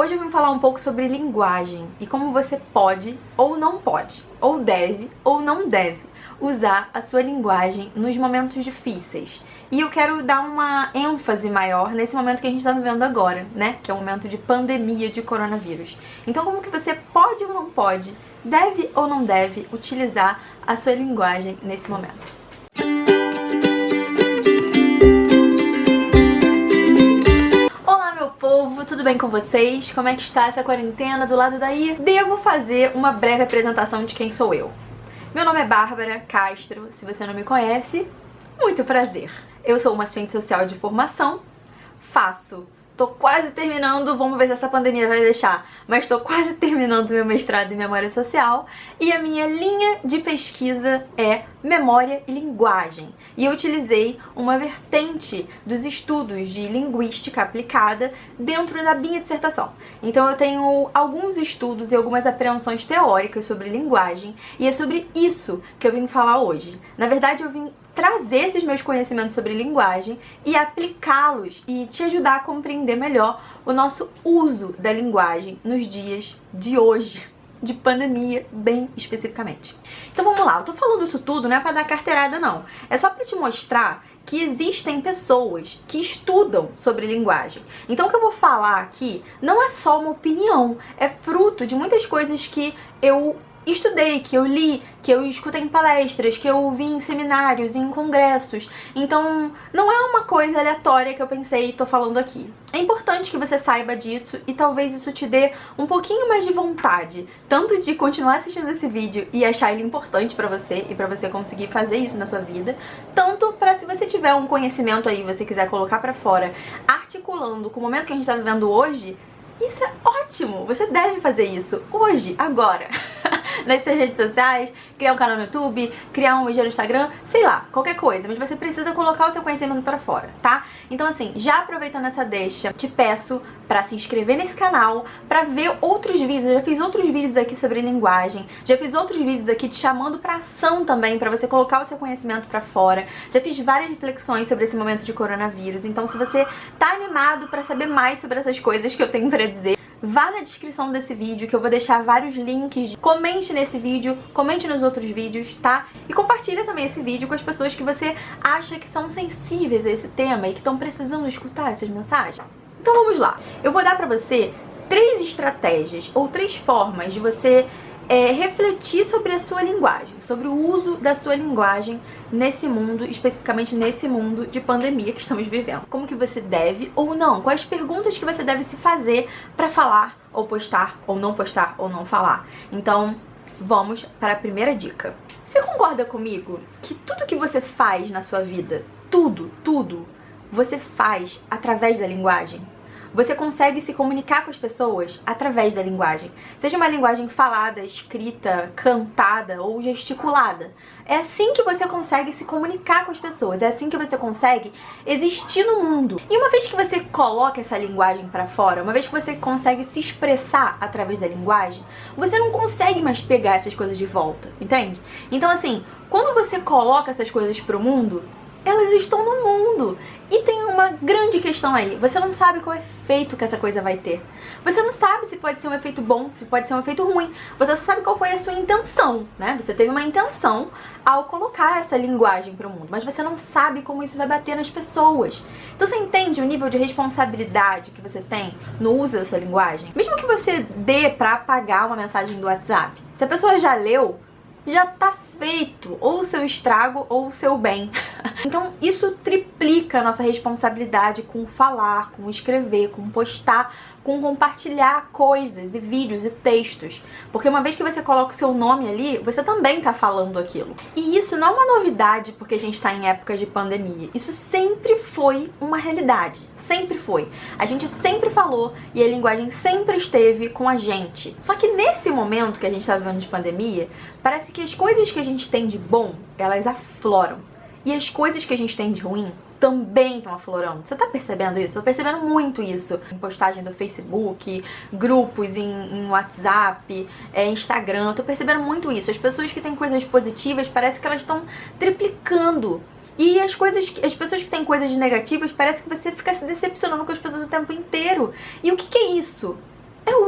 Hoje eu vim falar um pouco sobre linguagem e como você pode ou não pode, ou deve ou não deve usar a sua linguagem nos momentos difíceis. E eu quero dar uma ênfase maior nesse momento que a gente está vivendo agora, né? Que é o momento de pandemia de coronavírus. Então, como que você pode ou não pode, deve ou não deve utilizar a sua linguagem nesse momento? Povo, tudo bem com vocês? Como é que está essa quarentena do lado daí? Devo fazer uma breve apresentação de quem sou eu. Meu nome é Bárbara Castro, se você não me conhece, muito prazer. Eu sou uma assistente social de formação, tô quase terminando, vamos ver se essa pandemia vai deixar, mas tô quase terminando meu mestrado em Memória Social e a minha linha de pesquisa é Memória e Linguagem. E eu utilizei uma vertente dos estudos de linguística aplicada dentro da minha dissertação. Então eu tenho alguns estudos e algumas apreensões teóricas sobre linguagem e é sobre isso que eu vim falar hoje. Na verdade, eu vim trazer esses meus conhecimentos sobre linguagem e aplicá-los e te ajudar a compreender melhor o nosso uso da linguagem nos dias de hoje, de pandemia, bem especificamente. Então vamos lá, eu tô falando isso tudo não é pra dar carteirada não, é só pra te mostrar que existem pessoas que estudam sobre linguagem. Então o que eu vou falar aqui não é só uma opinião, é fruto de muitas coisas que eu estudei, que eu li, que eu escutei em palestras, que eu vi em seminários, em congressos. Então, não é uma coisa aleatória que eu pensei e tô falando aqui. É importante que você saiba disso e talvez isso te dê um pouquinho mais de vontade, tanto de continuar assistindo esse vídeo e achar ele importante pra você e pra você conseguir fazer isso na sua vida, tanto pra se você tiver um conhecimento aí, você quiser colocar pra fora, articulando com o momento que a gente tá vivendo hoje, isso é ótimo! Você deve fazer isso hoje, agora. Nas suas redes sociais, criar um canal no YouTube, criar um vídeo no Instagram, sei lá, qualquer coisa, mas você precisa colocar o seu conhecimento pra fora, tá? Então assim, já aproveitando essa deixa, te peço pra se inscrever nesse canal, pra ver outros vídeos. Eu já fiz outros vídeos aqui sobre linguagem, já fiz outros vídeos aqui te chamando pra ação também, pra você colocar o seu conhecimento pra fora. Já fiz várias reflexões sobre esse momento de coronavírus, então se você tá animado pra saber mais sobre essas coisas que eu tenho pra dizer, vá na descrição desse vídeo que eu vou deixar vários links. Comente nesse vídeo, comente nos outros vídeos, tá? E compartilha também esse vídeo com as pessoas que você acha que são sensíveis a esse tema e que estão precisando escutar essas mensagens. Então vamos lá. Eu vou dar pra você 3 estratégias ou 3 formas de você refletir sobre a sua linguagem, sobre o uso da sua linguagem nesse mundo, especificamente nesse mundo de pandemia que estamos vivendo. Como que você deve ou não, quais perguntas que você deve se fazer para falar, ou postar, ou não falar. Então, vamos para a primeira dica. Você concorda comigo que tudo que você faz na sua vida, tudo, você faz através da linguagem? Você consegue se comunicar com as pessoas através da linguagem. Seja uma linguagem falada, escrita, cantada ou gesticulada. É assim que você consegue se comunicar com as pessoas. É assim que você consegue existir no mundo. E uma vez que você coloca essa linguagem pra fora, uma vez que você consegue se expressar através da linguagem, você não consegue mais pegar essas coisas de volta, entende? Então assim, quando você coloca essas coisas pro mundo, elas estão no mundo. E tem uma grande questão aí, você não sabe qual efeito que essa coisa vai ter. Você não sabe se pode ser um efeito bom, se pode ser um efeito ruim. Você só sabe qual foi a sua intenção, né? Você teve uma intenção ao colocar essa linguagem pro mundo, mas você não sabe como isso vai bater nas pessoas. Então você entende o nível de responsabilidade que você tem no uso da sua linguagem? Mesmo que você dê pra apagar uma mensagem do WhatsApp, se a pessoa já leu, já tá feito, ou o seu estrago ou o seu bem. Então isso triplica a nossa responsabilidade com falar, com escrever, com postar, com compartilhar coisas e vídeos e textos. Porque uma vez que você coloca o seu nome ali, você também tá falando aquilo. E isso não é uma novidade porque a gente tá em época de pandemia. Isso sempre foi uma realidade. Sempre foi. A gente sempre falou e a linguagem sempre esteve com a gente. Só que nesse momento que a gente tá vivendo de pandemia, parece que as coisas que a gente tem de bom, elas afloram. E as coisas que a gente tem de ruim também estão aflorando. Você tá percebendo isso? Tô percebendo muito isso. Em postagem do Facebook, grupos em WhatsApp, Instagram. Tô percebendo muito isso. As pessoas que têm coisas positivas, parece que elas estão triplicando. E as pessoas que têm coisas negativas, parece que você fica se decepcionando com as pessoas o tempo inteiro. E o que é isso?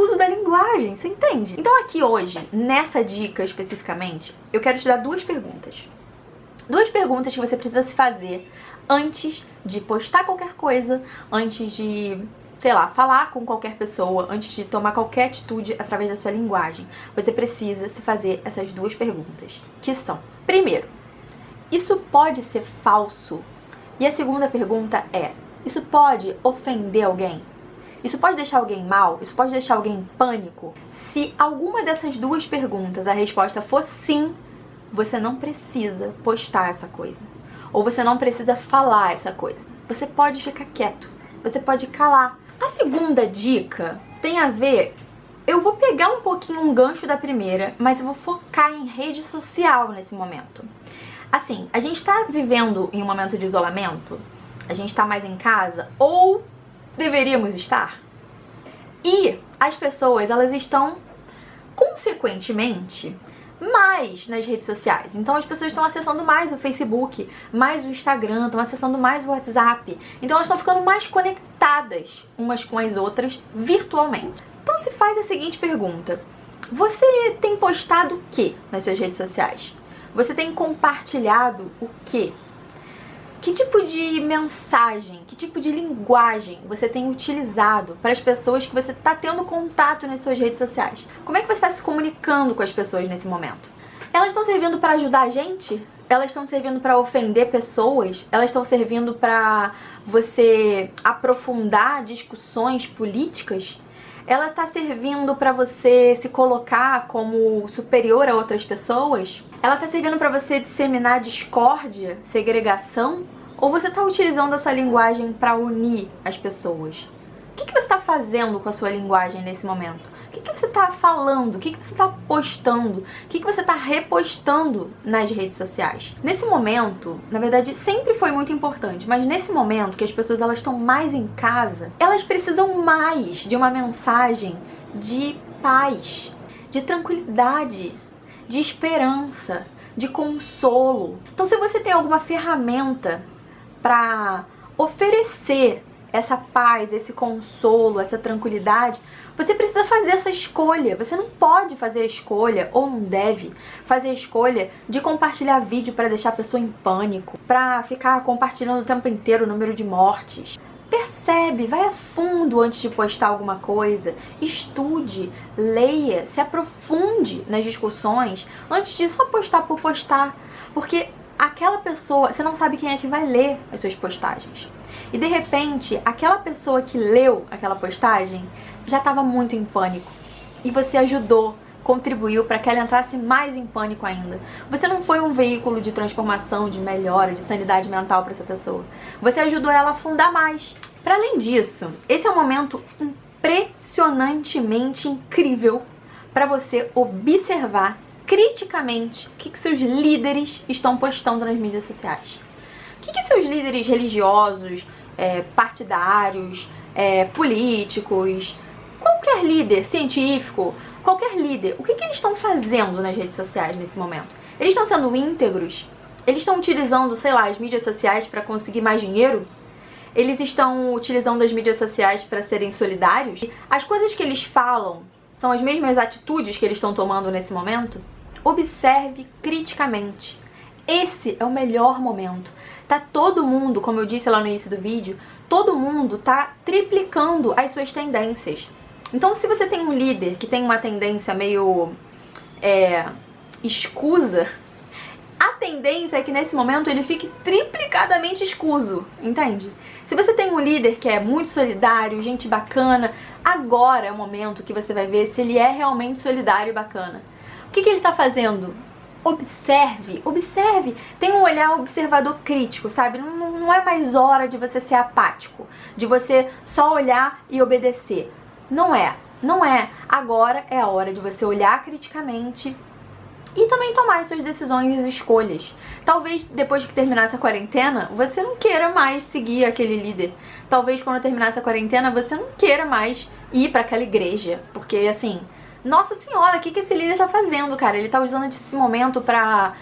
uso da linguagem, você entende? Então aqui hoje, nessa dica especificamente, eu quero te dar duas perguntas. Duas perguntas que você precisa se fazer antes de postar qualquer coisa, antes de, sei lá, falar com qualquer pessoa, antes de tomar qualquer atitude através da sua linguagem. Você precisa se fazer essas duas perguntas, que são: primeiro, isso pode ser falso? E a segunda pergunta é: isso pode ofender alguém? Isso pode deixar alguém mal? Isso pode deixar alguém em pânico? Se alguma dessas duas perguntas a resposta for sim, você não precisa postar essa coisa. Ou você não precisa falar essa coisa. Você pode ficar quieto. Você pode calar. A segunda dica tem a ver... Eu vou pegar um pouquinho um gancho da primeira, mas eu vou focar em rede social nesse momento. Assim, a gente tá vivendo em um momento de isolamento? A gente tá mais em casa? Ou deveríamos estar? E as pessoas, elas estão, consequentemente, mais nas redes sociais. Então as pessoas estão acessando mais o Facebook, mais o Instagram, estão acessando mais o WhatsApp. Então elas estão ficando mais conectadas umas com as outras virtualmente. Então se faz a seguinte pergunta: você tem postado o que nas suas redes sociais? Você tem compartilhado o quê? Que tipo de mensagem, que tipo de linguagem você tem utilizado para as pessoas que você está tendo contato nas suas redes sociais? Como é que você está se comunicando com as pessoas nesse momento? Elas estão servindo para ajudar a gente? Elas estão servindo para ofender pessoas? Elas estão servindo para você aprofundar discussões políticas? Ela está servindo para você se colocar como superior a outras pessoas? Ela está servindo para você disseminar discórdia, segregação? Ou você está utilizando a sua linguagem para unir as pessoas? O que você está fazendo com a sua linguagem nesse momento? O que você está falando? O que você está postando? O que você está repostando nas redes sociais? Nesse momento, na verdade, sempre foi muito importante, mas nesse momento que as pessoas elas estão mais em casa, elas precisam mais de uma mensagem de paz, de tranquilidade, de esperança, de consolo. Então, se você tem alguma ferramenta para oferecer essa paz, esse consolo, essa tranquilidade, você precisa fazer essa escolha. Você não pode fazer a escolha, ou não deve fazer a escolha de compartilhar vídeo para deixar a pessoa em pânico, para ficar compartilhando o tempo inteiro o número de mortes. Percebe, vai a fundo antes de postar alguma coisa, estude, leia, se aprofunde nas discussões antes de só postar por postar, porque aquela pessoa, você não sabe quem é que vai ler as suas postagens. E de repente, aquela pessoa que leu aquela postagem já estava muito em pânico e você ajudou, contribuiu para que ela entrasse mais em pânico ainda. Você não foi um veículo de transformação, de melhora, de sanidade mental para essa pessoa. Você ajudou ela a afundar mais. Para além disso, esse é um momento impressionantemente incrível para você observar criticamente o que seus líderes estão postando nas mídias sociais. O que seus líderes religiosos, partidários, políticos, qualquer líder científico, qualquer líder, o que eles estão fazendo nas redes sociais nesse momento? Eles estão sendo íntegros? Eles estão utilizando, sei lá, as mídias sociais para conseguir mais dinheiro? Eles estão utilizando as mídias sociais para serem solidários? As coisas que eles falam são as mesmas atitudes que eles estão tomando nesse momento? Observe criticamente. Esse é o melhor momento. Tá todo mundo, como eu disse lá no início do vídeo, todo mundo tá triplicando as suas tendências. Então, se você tem um líder que tem uma tendência meio escusa, a tendência é que nesse momento ele fique triplicadamente escuso, entende? Se você tem um líder que é muito solidário, gente bacana, agora é o momento que você vai ver se ele é realmente solidário e bacana. O que ele tá fazendo? Observe, observe. Tem um olhar observador crítico, sabe? Não é mais hora de você ser apático, de você só olhar e obedecer. Não é. Agora é a hora de você olhar criticamente e também tomar as suas decisões e escolhas. Talvez depois que terminar essa quarentena, você não queira mais seguir aquele líder. Talvez quando terminar essa quarentena, você não queira mais ir para aquela igreja. Porque, assim, nossa senhora, o que esse líder tá fazendo, cara? Ele tá usando esse momento pra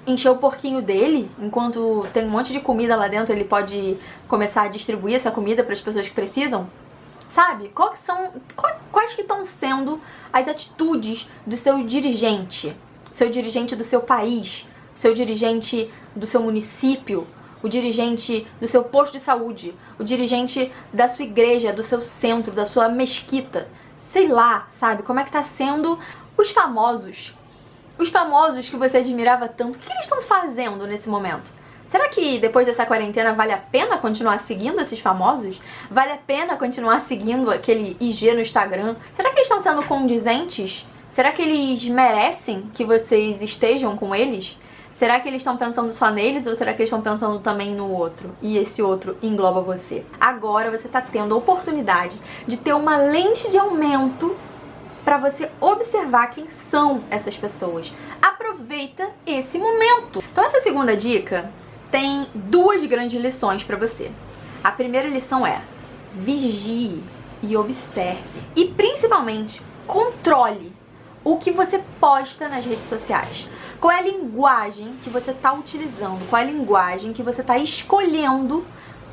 encher o porquinho dele, enquanto tem um monte de comida lá dentro, ele pode começar a distribuir essa comida para as pessoas que precisam? Sabe? Quais que estão sendo as atitudes do seu dirigente do seu país, seu dirigente do seu município, o dirigente do seu posto de saúde, o dirigente da sua igreja, do seu centro, da sua mesquita, sei lá, sabe? Como é que tá sendo os famosos que você admirava tanto, o que eles estão fazendo nesse momento? Será que depois dessa quarentena vale a pena continuar seguindo esses famosos? Vale a pena continuar seguindo aquele IG no Instagram? Será que eles estão sendo condizentes? Será que eles merecem que vocês estejam com eles? Será que eles estão pensando só neles ou será que eles estão pensando também no outro? E esse outro engloba você. Agora você está tendo a oportunidade de ter uma lente de aumento para você observar quem são essas pessoas. Aproveita esse momento. Então essa segunda dica tem duas grandes lições para você. A primeira lição é: vigie e observe. E principalmente, controle o que você posta nas redes sociais. Qual é a linguagem que você está utilizando? Qual é a linguagem que você está escolhendo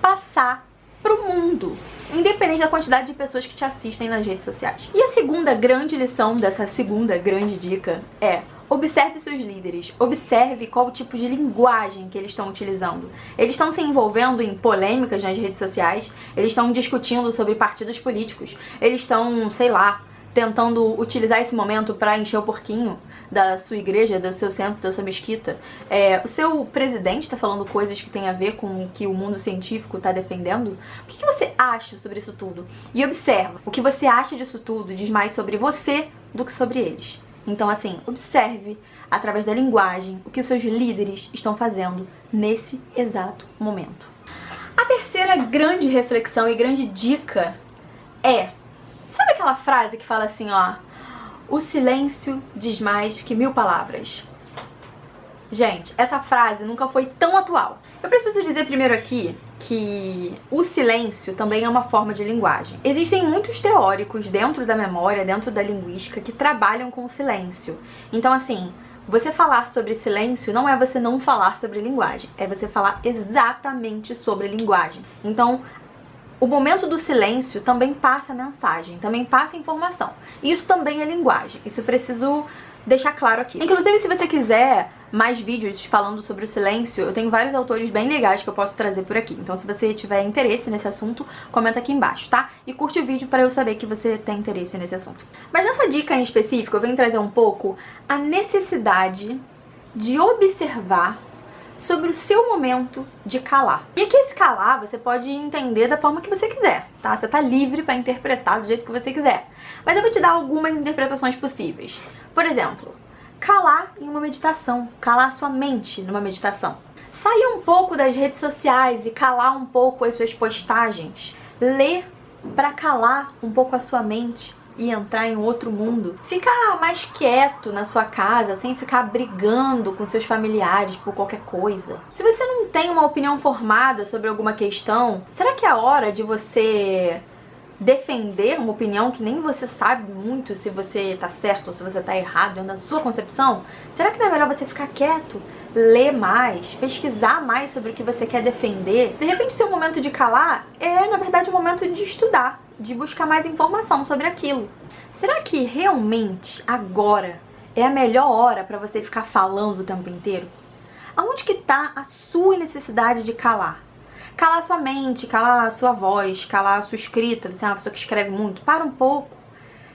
passar pro mundo? Independente da quantidade de pessoas que te assistem nas redes sociais. E a segunda grande lição dessa segunda grande dica é: observe seus líderes, observe qual o tipo de linguagem que eles estão utilizando. Eles estão se envolvendo em polêmicas nas redes sociais, eles estão discutindo sobre partidos políticos, eles estão, sei lá, tentando utilizar esse momento para encher o porquinho da sua igreja, do seu centro, da sua mesquita. O seu presidente está falando coisas que tem a ver com o que o mundo científico está defendendo. O que você acha sobre isso tudo? E observa, o que você acha disso tudo diz mais sobre você do que sobre eles. Então, assim, observe, através da linguagem, o que os seus líderes estão fazendo nesse exato momento. A terceira grande reflexão e grande dica é: sabe aquela frase que fala assim, ó, o silêncio diz mais que 1000 palavras? Gente, essa frase nunca foi tão atual. Eu preciso dizer primeiro aqui que o silêncio também é uma forma de linguagem. Existem muitos teóricos dentro da memória, dentro da linguística, que trabalham com o silêncio. Então, assim, você falar sobre silêncio não é você não falar sobre linguagem, é você falar exatamente sobre linguagem. Então, o momento do silêncio também passa mensagem, também passa informação. Isso também é linguagem. Isso eu preciso deixar claro aqui. Inclusive, se você quiser mais vídeos falando sobre o silêncio, eu tenho vários autores bem legais que eu posso trazer por aqui. Então, se você tiver interesse nesse assunto, comenta aqui embaixo, tá? E curte o vídeo para eu saber que você tem interesse nesse assunto. Mas nessa dica em específico, eu venho trazer um pouco a necessidade de observar sobre o seu momento de calar. E aqui esse calar você pode entender da forma que você quiser, tá? Você tá livre para interpretar do jeito que você quiser. Mas eu vou te dar algumas interpretações possíveis. Por exemplo, calar em uma meditação, calar sua mente numa meditação. Sair um pouco das redes sociais e calar um pouco as suas postagens. Ler para calar um pouco a sua mente e entrar em outro mundo. Ficar mais quieto na sua casa, sem ficar brigando com seus familiares por qualquer coisa. Se você não tem uma opinião formada sobre alguma questão, será que é a hora de você defender uma opinião que nem você sabe muito se você tá certo ou se você tá errado dentro da sua concepção? Será que não é melhor você ficar quieto, ler mais, pesquisar mais sobre o que você quer defender? De repente, seu momento de calar é, na verdade, um momento de estudar, de buscar mais informação sobre aquilo. Será que realmente agora é a melhor hora para você ficar falando o tempo inteiro? Aonde que tá a sua necessidade de calar? Calar sua mente, calar a sua voz, calar a sua escrita. Você é uma pessoa que escreve muito. Para um pouco.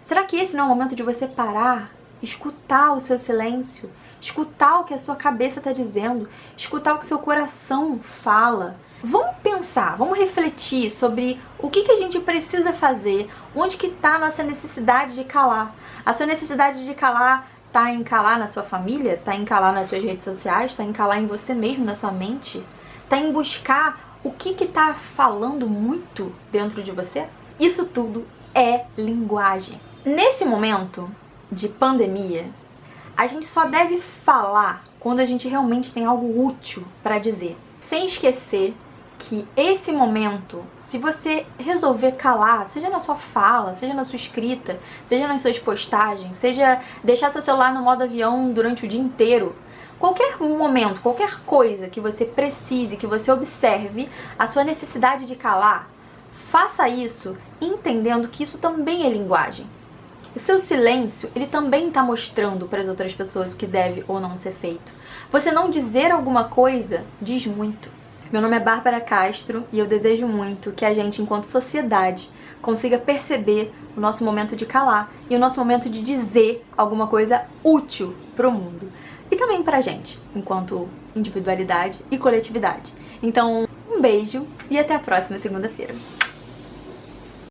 Será que esse não é o momento de você parar, escutar o seu silêncio, escutar o que a sua cabeça está dizendo, escutar o que seu coração fala? Vamos pensar, vamos refletir sobre o que a gente precisa fazer, onde que está a nossa necessidade de calar. A sua necessidade de calar está em calar na sua família? Está em calar nas suas redes sociais? Está em calar em você mesmo, na sua mente? Está em buscar o que está falando muito dentro de você? Isso tudo é linguagem. Nesse momento de pandemia, a gente só deve falar quando a gente realmente tem algo útil para dizer. Sem esquecer que esse momento, se você resolver calar, seja na sua fala, seja na sua escrita, seja nas suas postagens, seja deixar seu celular no modo avião durante o dia inteiro, qualquer momento, qualquer coisa que você precise, que você observe a sua necessidade de calar, faça isso entendendo que isso também é linguagem. O seu silêncio, ele também está mostrando para as outras pessoas o que deve ou não ser feito. Você não dizer alguma coisa diz muito. Meu nome é Bárbara Castro e eu desejo muito que a gente, enquanto sociedade, consiga perceber o nosso momento de calar e o nosso momento de dizer alguma coisa útil para o mundo. E também pra gente, enquanto individualidade e coletividade. Então, um beijo e até a próxima segunda-feira.